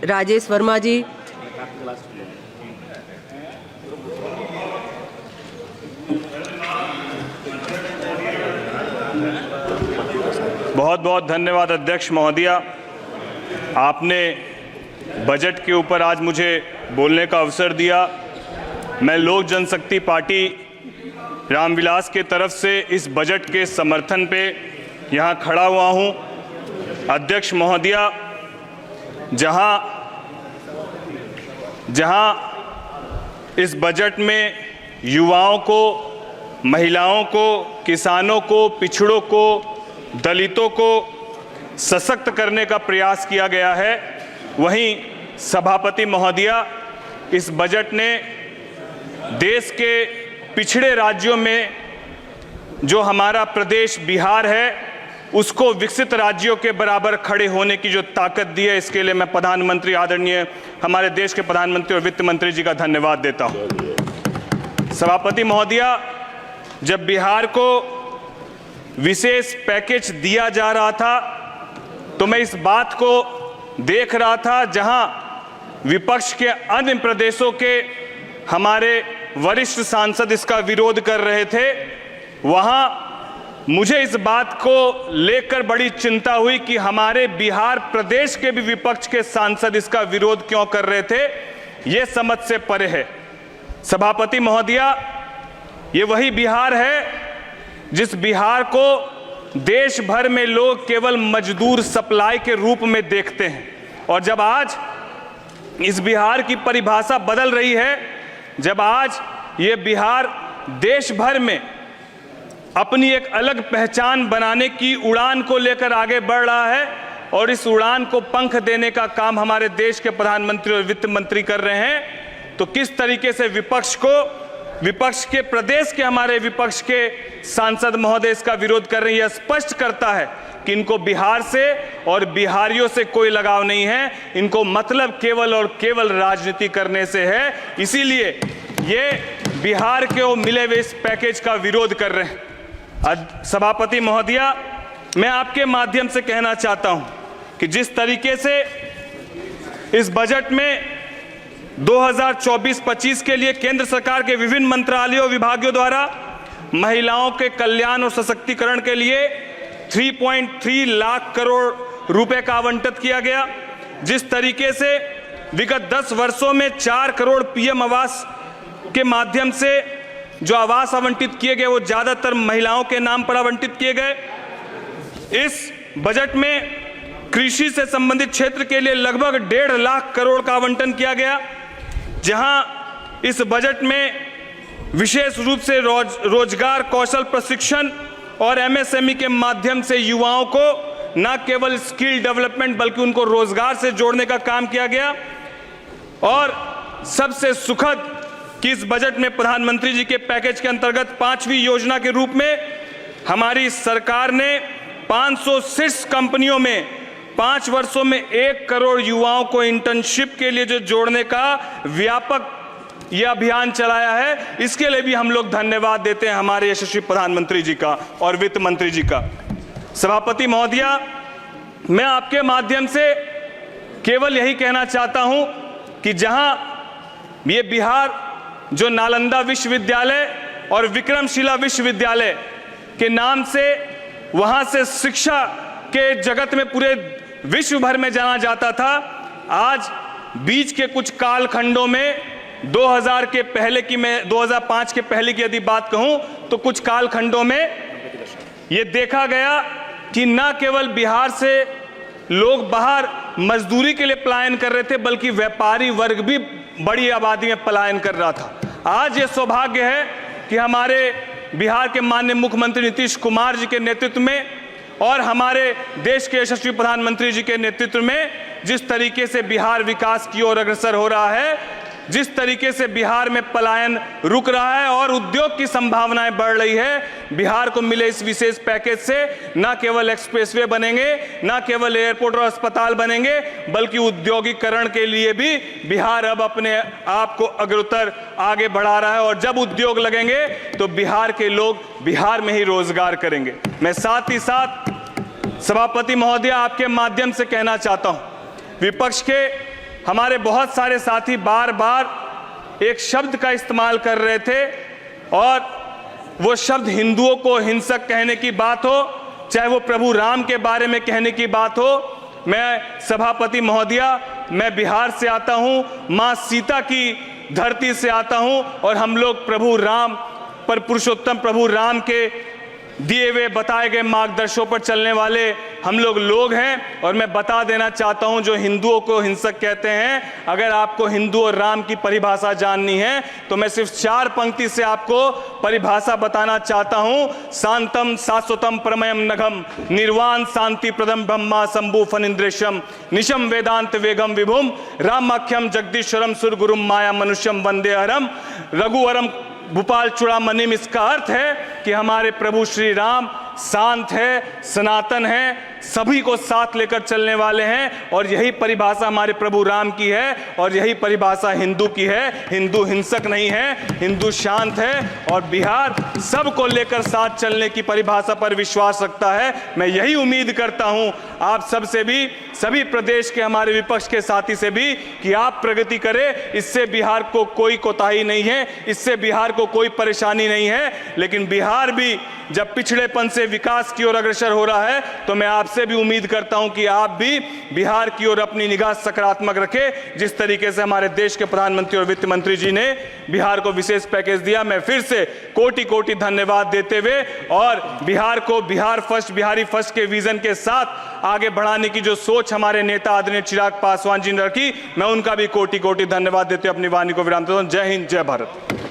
राजेश वर्मा जी। बहुत बहुत धन्यवाद अध्यक्ष महोदया। आपने बजट के ऊपर आज मुझे बोलने का अवसर दिया। मैं लोक जनशक्ति पार्टी रामविलास के तरफ से इस बजट के समर्थन पे यहाँ खड़ा हुआ हूँ। अध्यक्ष महोदया, जहाँ इस बजट में युवाओं को, महिलाओं को, किसानों को, पिछड़ों को, दलितों को सशक्त करने का प्रयास किया गया है, वहीं सभापति महोदया इस बजट ने देश के पिछड़े राज्यों में जो हमारा प्रदेश बिहार है उसको विकसित राज्यों के बराबर खड़े होने की जो ताकत दी है, इसके लिए मैं प्रधानमंत्री आदरणीय हमारे देश के प्रधानमंत्री और वित्त मंत्री जी का धन्यवाद देता हूं। सभापति महोदया, जब बिहार को विशेष पैकेज दिया जा रहा था तो मैं इस बात को देख रहा था, जहां विपक्ष के अन्य प्रदेशों के हमारे वरिष्ठ सांसद इसका विरोध कर रहे थे, वहां मुझे इस बात को लेकर बड़ी चिंता हुई कि हमारे बिहार प्रदेश के भी विपक्ष के सांसद इसका विरोध क्यों कर रहे थे। यह समझ से परे है। सभापति महोदया, ये वही बिहार है जिस बिहार को देश भर में लोग केवल मजदूर सप्लाई के रूप में देखते हैं, और जब आज इस बिहार की परिभाषा बदल रही है, जब आज ये बिहार देश भर में अपनी एक अलग पहचान बनाने की उड़ान को लेकर आगे बढ़ रहा है और इस उड़ान को पंख देने का काम हमारे देश के प्रधानमंत्री और वित्त मंत्री कर रहे हैं, तो किस तरीके से विपक्ष के प्रदेश के हमारे विपक्ष के सांसद महोदय इसका विरोध कर रहे हैं, यह स्पष्ट करता है कि इनको बिहार से और बिहारियों से कोई लगाव नहीं है। इनको मतलब केवल और केवल राजनीति करने से है। इसीलिए ये बिहार के वो मिले हुए इस पैकेज का विरोध कर रहे हैं। सभापति महोदया, मैं आपके माध्यम से कहना चाहता हूं कि जिस तरीके से इस बजट में 2024-25 के लिए केंद्र सरकार के विभिन्न मंत्रालयों और विभागों द्वारा महिलाओं के कल्याण और सशक्तिकरण के लिए 3.3 लाख करोड़ रुपए का आवंटित किया गया, जिस तरीके से विगत 10 वर्षों में 4 करोड़ पीएम आवास के माध्यम से जो आवास आवंटित किए गए वो ज्यादातर महिलाओं के नाम पर आवंटित किए गए। इस बजट में कृषि से संबंधित क्षेत्र के लिए लगभग 1.5 लाख करोड़ का आवंटन किया गया, जहां इस बजट में विशेष रूप से रोजगार कौशल प्रशिक्षण और एमएसएमई के माध्यम से युवाओं को न केवल स्किल डेवलपमेंट बल्कि उनको रोजगार से जोड़ने का काम किया गया। और सबसे सुखद कि इस बजट में प्रधानमंत्री जी के पैकेज के अंतर्गत 5वीं योजना के रूप में हमारी सरकार ने 506 कंपनियों में 5 वर्षों में 1 करोड़ युवाओं को इंटर्नशिप के लिए जो जोड़ने का व्यापक यह अभियान चलाया है। इसके लिए भी हम लोग धन्यवाद देते हैं हमारे यशस्वी प्रधानमंत्री जी का और वित्त मंत्री जी का। सभापति महोदया, मैं आपके माध्यम से केवल यही कहना चाहता हूं कि जहां ये बिहार जो नालंदा विश्वविद्यालय और विक्रमशिला विश्वविद्यालय के नाम से वहां से शिक्षा के जगत में पूरे विश्व भर में जाना जाता था, आज बीच के कुछ कालखंडों में 2000 के पहले की, मैं 2005 के पहले की यदि बात कहूं तो कुछ कालखंडों में यह देखा गया कि न केवल बिहार से लोग बाहर मजदूरी के लिए पलायन कर रहे थे बल्कि व्यापारी वर्ग भी बड़ी आबादी में पलायन कर रहा था। आज ये सौभाग्य है कि हमारे बिहार के माननीय मुख्यमंत्री नीतीश कुमार जी के नेतृत्व में और हमारे देश के यशस्वी प्रधानमंत्री जी के नेतृत्व में जिस तरीके से बिहार विकास की ओर अग्रसर हो रहा है, जिस तरीके से बिहार में पलायन रुक रहा है और उद्योग की संभावनाएं बढ़ रही है, बिहार को मिले इस विशेष पैकेज से न केवल एक्सप्रेसवे बनेंगे, न केवल एयरपोर्ट और अस्पताल बनेंगे, बल्कि उद्योगीकरण के लिए भी बिहार अब अपने आप को अग्रतर आगे बढ़ा रहा है। और जब उद्योग लगेंगे तो बिहार के लोग बिहार में ही रोजगार करेंगे। मैं साथ ही साथ सभापति महोदया आपके माध्यम से कहना चाहता हूं, विपक्ष के हमारे बहुत सारे साथी बार बार एक शब्द का इस्तेमाल कर रहे थे और वो शब्द हिंदुओं को हिंसक कहने की बात हो, चाहे वो प्रभु राम के बारे में कहने की बात हो। मैं सभापति महोदया, मैं बिहार से आता हूं, मां सीता की धरती से आता हूं और हम लोग प्रभु राम पर, पुरुषोत्तम प्रभु राम के दिए हुए बताए गए मार्गदर्शनों पर चलने वाले हम लोग हैं। और मैं बता देना चाहता हूं, जो हिंदुओं को हिंसक कहते हैं, अगर आपको हिंदू और राम की परिभाषा जाननी है तो मैं सिर्फ 4 पंक्ति से आपको परिभाषा बताना चाहता हूं। शांतम शाश्वतम परमयम नघम निर्वाण शांति प्रदम ब्रह्मा शंभु फनिंद्रेशम निशम वेदांत वेगम विभुम रामाख्यम जगदीश्वरम सुरगुरुम माया मनुष्यम वंदे हरम रघुवरम भूपाल चूड़ामणिम। इसका अर्थ है कि हमारे प्रभु श्री राम शांत है, सनातन है, सभी को साथ लेकर चलने वाले हैं और यही परिभाषा हमारे प्रभु राम की है और यही परिभाषा हिंदू की है। हिंदू हिंसक नहीं है, हिंदू शांत है और बिहार सबको लेकर साथ चलने की परिभाषा पर विश्वास रखता है। मैं यही उम्मीद करता हूं आप सबसे भी, सभी प्रदेश के हमारे विपक्ष के साथी से भी, कि आप प्रगति करें। इससे बिहार को कोई कोताही नहीं है, इससे बिहार को कोई परेशानी नहीं है। लेकिन बिहार भी जब पिछड़ेपन से विकास की ओर अग्रसर हो रहा है तो मैं आपसे भी उम्मीद करता हूं कि आप भी बिहार की ओर अपनी निगाह सकारात्मक रखें। जिस तरीके से हमारे देश के प्रधानमंत्री और वित्त मंत्री जी ने बिहार को विशेष पैकेज दिया, मैं फिर से कोटि कोटि धन्यवाद देते हुए और बिहार को बिहार फर्स्ट, बिहारी फर्स्ट के विजन के साथ आगे बढ़ाने की जो सोच हमारे नेता आदरणीय चिराग पासवान जी ने रखी, मैं उनका भी कोटि कोटि धन्यवाद देते हुए अपनी वाणी को विराम देता हूं। जय हिंद, जय भारत।